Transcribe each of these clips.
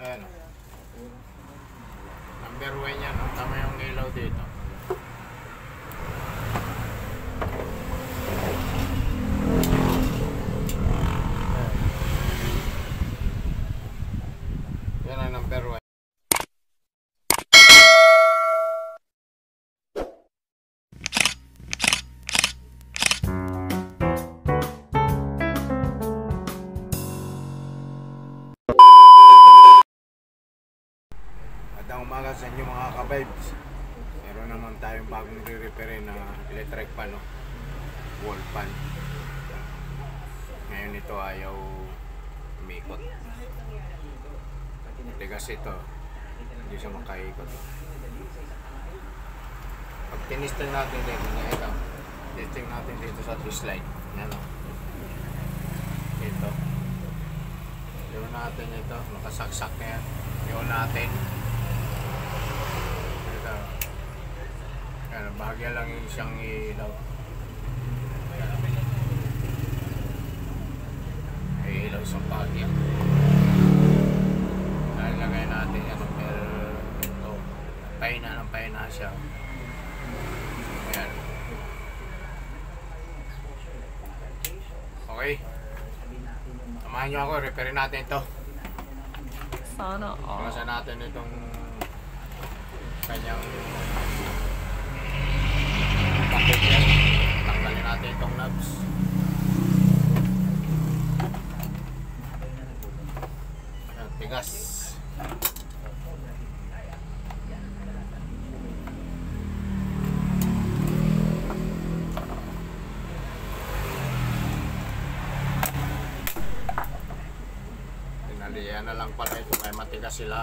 Ayan. Number 1 yan. Tama yung ilaw dito. Yan ang number 1. Umaga sa inyo mga ka-vibes. Meron naman tayong bagong re-repair na electric pan, no? Wall pan. Ngayon ito ayaw umikot. Tigas ito, hindi siya makaikot. Pag tinisting natin dito, testing natin dito sa twist light. Yan, no? Ito yun natin ito, nakasaksak na yan. Yun natin. Yan, bahagya lang yung siyang ilaw. May ilaw sa bahagya. Nalagay natin yan, pero ito, pahina siya. Ayan. Okay. Samahan nyo ako, repairin natin ito. Sana all. Pagasan natin itong kanyang packet yan. Tanggalin natin itong knobs. Ayan, tigas. Tinalian na lang pala ito kaya matigas sila.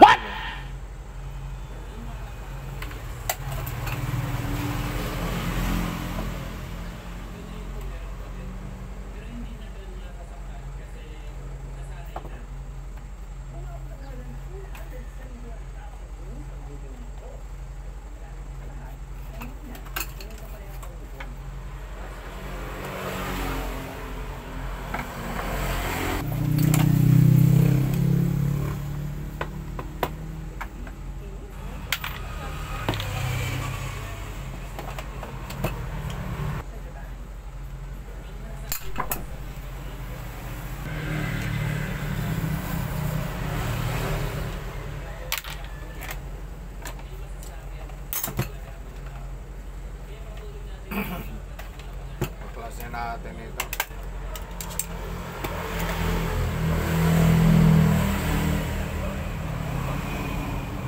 Paklasin natin ito.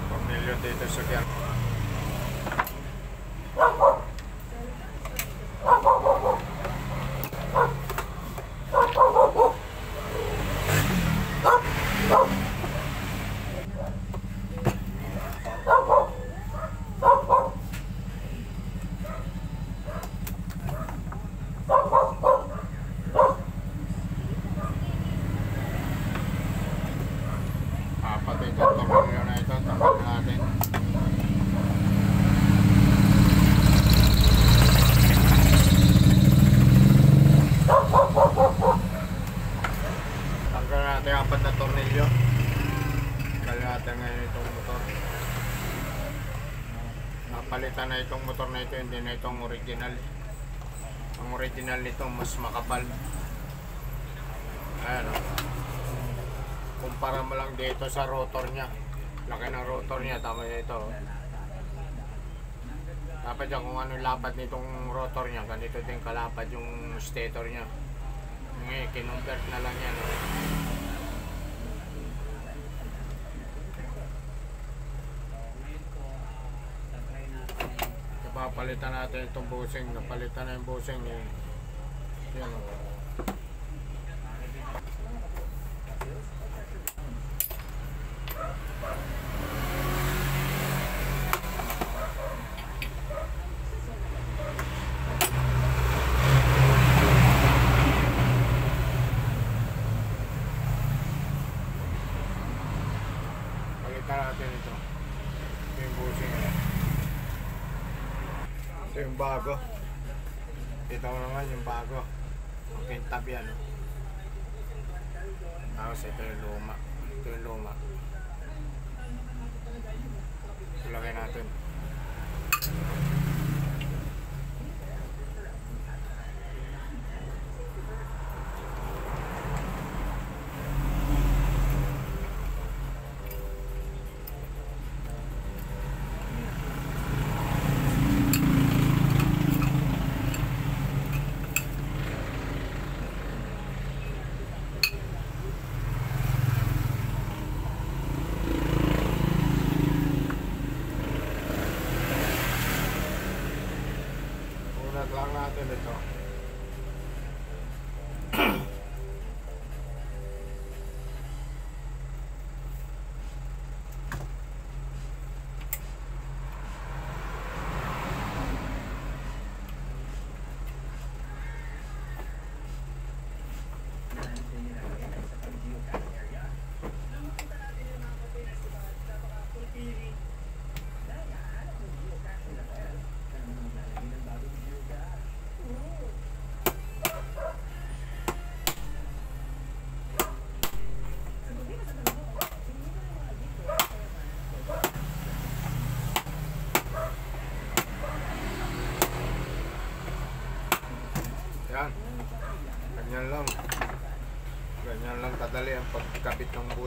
Pamilyo dito sa kyan. Pati dyan tornilyo na ito, tanggalin natin. Tanggalin natin ang 4 na tornilyo. Tanggalin natin ngayon itong motor. Napalitan na itong motor na ito, hindi na itong original. Ang original nito mas makapal. Ayan, o. Kumpara mo lang dito sa rotor niya. Laki ng rotor niya, tama niya ito. Dapat dyan kung ano lapad nitong rotor niya, ganito din kalapad yung stator niya. Ngayon, kinonvert na lang yan. Papalitan natin itong busing. Napalitan na yung busing. Yan, o. Natin ito yung busing. Ito yung bago. Ito naman yung bago. Ang kintab yan. Tapos ito yung luma. Ito yung luma.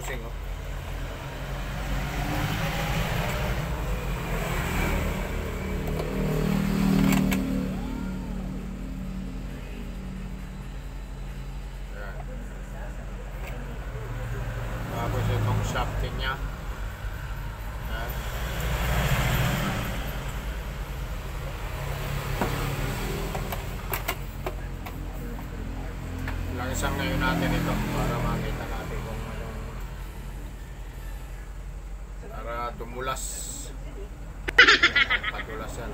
busing, oh. Ayan. Tapos itong shafting niya. Ayan. Langsang ngayon natin ito para makita natin kung anong para dumulas. Padulas yan.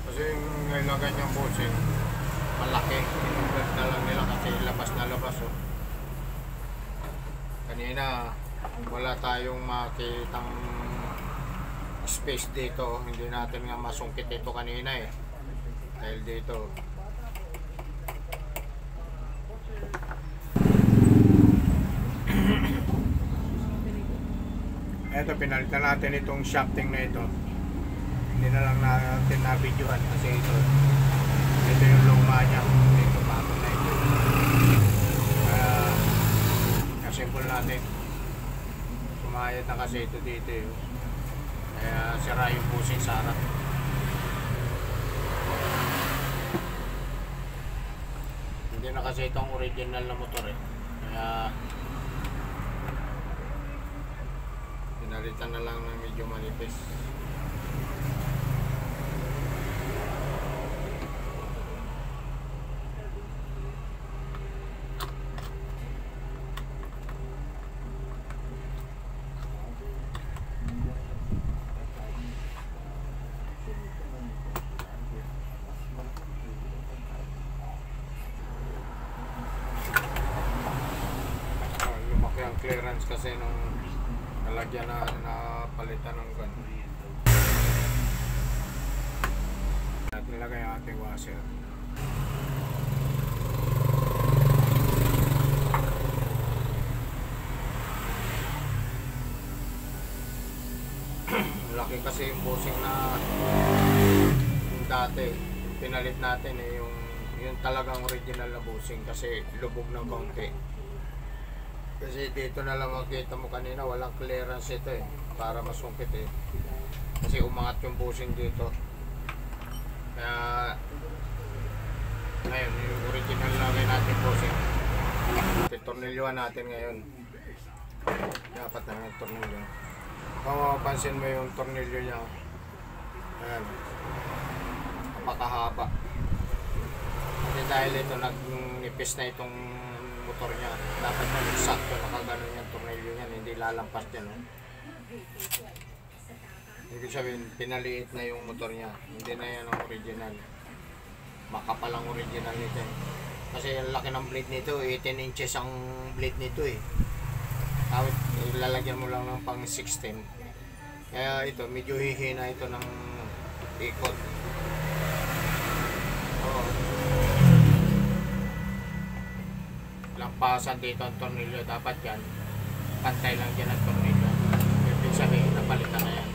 Kasi yung nilagay niyang busing malaki. Inulat na lang nila kasi labas na labas, oh. Kanina wala tayong makitang space dito, hindi natin nga masungkit ito kanina eh dahil dito eto pinalitan natin itong shafting na ito, hindi na lang natin na-videohan kasi ito yung luma nya, ito bago na ito. Simple natin, sumayad na kasi ito dito eh. Kaya sira yung busing sa harap. Hindi na kasi itong original na motor eh, kaya pinalitan na lang ng medyo manipis. Lumaki ang clearance kasi nung nalagyan na napalitan ng gun. At nilagay ang ating washer. Laki kasi yung busing na yung dati pinalit natin eh, yung talagang original na busing kasi lubog ng kaunti. Kasi dito na lang makita mo kanina walang clearance ito eh, para masungkit eh. Kasi umangat yung busing dito. Kaya ngayon yung original lagay natin busing. Tornilyoan natin ngayon. Dapat na yung tornilyo. Kung mapapansin mo yung tornilyo niya, ayan, napakahaba. Kasi dahil ito nag-nipis na itong motor niya, dapat na eksakto nakaganon yung tornilyo niyan, hindi lalampas yan, oh. Ibig sabihin, pinaliit na yung motor niya, hindi na yan ang original. Makapal ang original nito eh. Kasi ang laki ng blade nito, 18 inches ang blade nito eh. Tapos ilalagyan mo lang ng pang 16. Kaya ito, medyo hihina ito ng ikot. Oo. Lampasan dito ang tornilyo, dapat yan pantay lang dyan ang tornilyo. Ibig sabihin, napalitan na yan.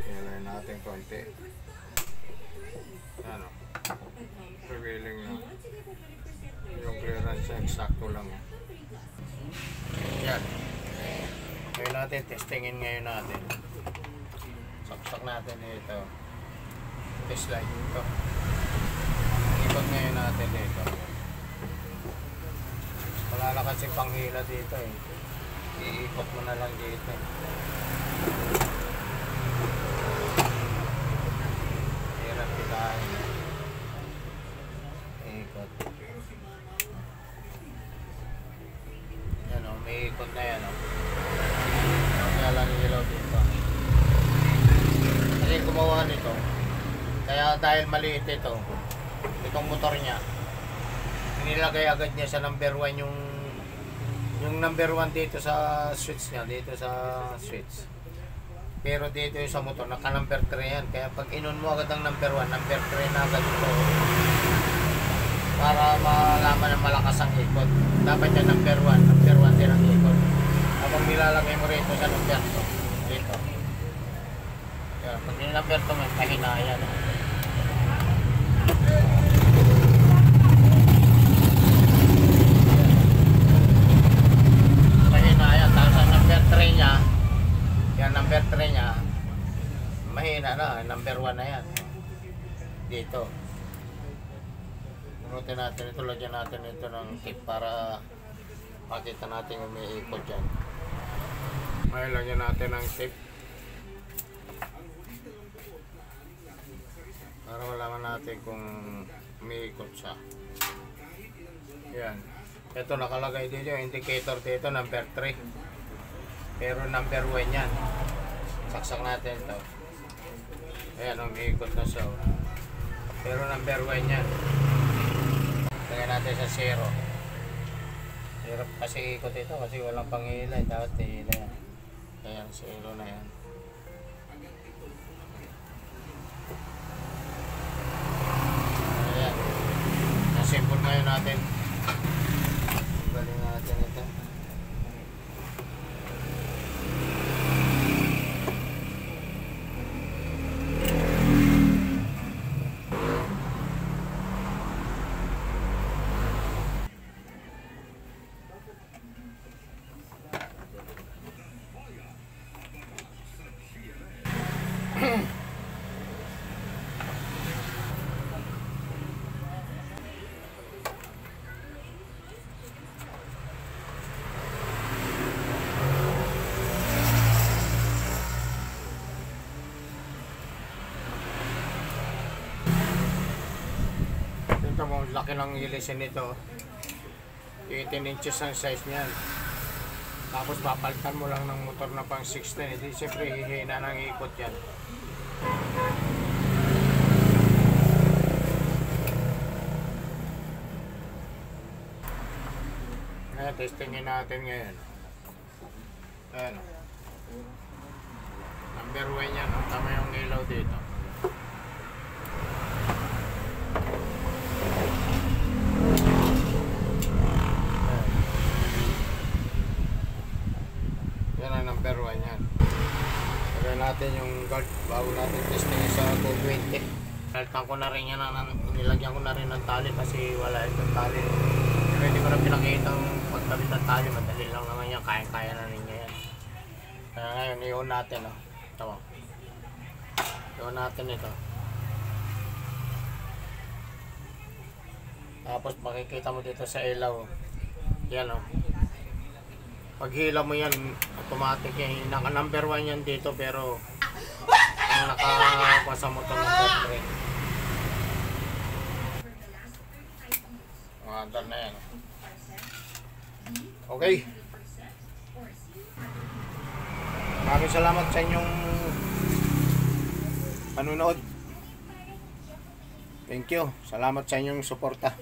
Hila natin konti. Ano, prevailing na yung clearance niya, eksakto lang yan. Ngayon natin, testingin ngayon natin. Saksak natin dito. Test light dito. Ikot ngayon natin dito. Wala na kasi panghila dito eh. Iikot mo na lang dito. Hirap pilahin. Ikot. Yan o, may ikot na yan o. Kaya lang ilaw dito. Kasi gumawa nito. Kaya dahil maliit ito, itong motor niya, nilagay agad niya sa number 1 yung number 1 dito sa switch niya, dito sa switch. Pero dito yung sa motor, naka number 3 yan. Kaya pag inon mo agad ang number 1, number 3 na agad ito. Para malaman na malakas ang ikot. Dapat yan number 1 din ang ikot. Habang nilalagay mo rito sa number 2, dito. Kaya pag yung number 2, may pahinaya. Pahinaya. Tapos ang number 3 niya, yan number 3 niya, mahina na, number 1 na yan. Dito. Punutin natin ito, lagyan natin ito ng tip para makita natin yung may ikot dyan. May lagyan natin ng tip para malaman natin kung may ikot siya. Yan. Ito nakalagay dito yung indicator dito, number 3. Pero number 1 yan. Saksak natin ito. Ayan, umiikot na siya. Pero number 1 yan. Lagyan natin sa 0. Hirap kasi ikot ito kasi walang pangilay. Dapat ihila yan. Ayan, 0 na yan. Ayan. Nasimpol ngayon natin. Galing natin ito. Ito mo, laki ng ilisin nito. 18 inches ang size niyan. Tapos papalitan mo lang ng motor na pang 16. Hindi siyempre hihina ng ikot yan. Ngayon, testingin natin ngayon. Ayan. Number 1 yan. Tama yung ilaw dito. Number 1 yan. Lagyan natin yung guard bago natin testing sa 220. Naltan ko na rin yan, nilagyan ko na rin ng tali kasi wala itong tali. Pero hindi ko na pinakita ang pagkabit ng tali, madali lang naman yan, kaya na rin yan. Kaya ngayon, i-on natin. Ito. I-on natin ito. Tapos makikita mo dito sa ilaw. Yan o. Pag hila mo yan, automatic yan. Naka-number 1 yan dito pero ang nakakuha sa motor number 3. Andar na yan. Okay. Maraming salamat sa inyong panunood. Thank you. Salamat sa inyong suporta.